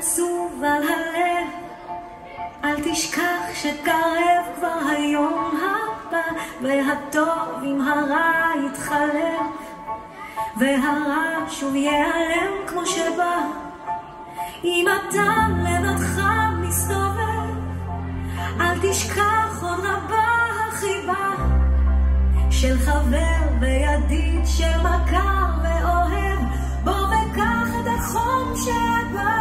עצוב על הלב, אל תשכח שקרב כבר היום הבא, והטוב עם הרע יתחלף, והרע שוב ייעלם כמו שבא. אם אתה לבדך מסתובב, אל תשכח עוד רבה החיבה של חבר וידיד, של מכר ואוהב, בוא וקח את החום שבא.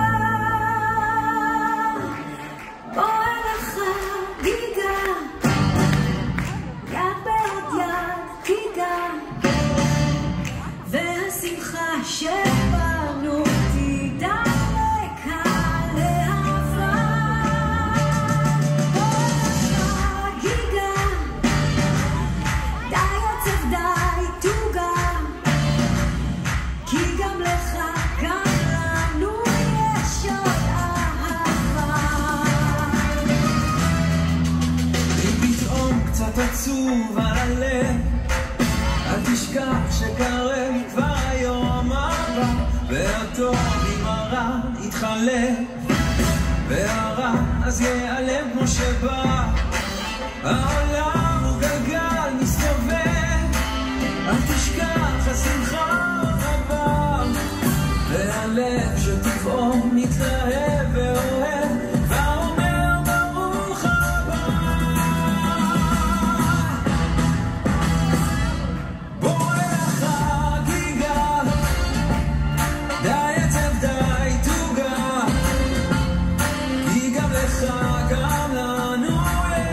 בוא אליך גיגה, יד בעוד יד גיגה, והשמחה שבנו תדע לקה להבה. בוא אליך גיגה, די עצב די תוגה, כי גם לך גם לנו יש עוד אהבה. אם פתאום קצת עצוב על הלב, אל תשכח שקרב כבר היום הבא, והטוב עם הרע יתחלף, והרע אז ייעלם כמו שבא. העולם הוא גלגל מסתובב, אל תשכח השמחה עוד רבה, והלב שטבעו מתלהב ואוהב, ואומר ברוך הבא. בוא אליך גיגה, די עצב די תוגה, כי גם לך גם לנו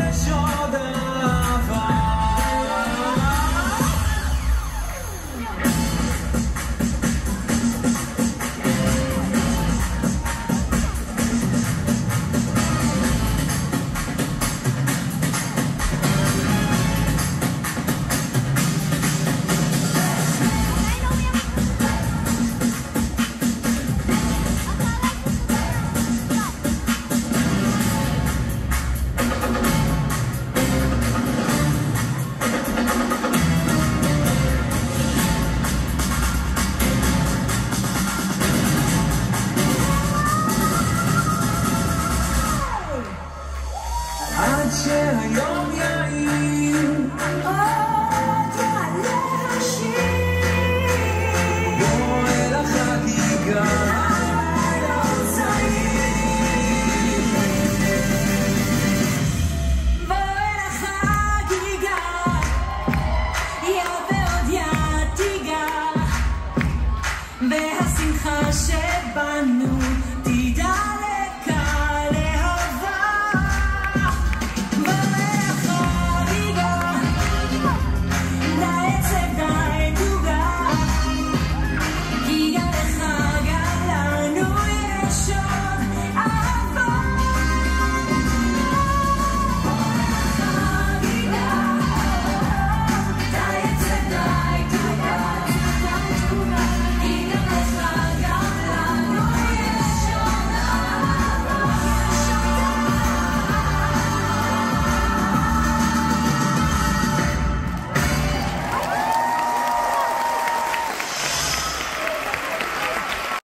יש עוד אהבה. עד שהיום יעיר, עוד יעלה השיר, בוא אל החגיגה, הלילה צעיר. בוא אל החגיגה, יד ועוד יד תיגע, והשמחה שבנו תדע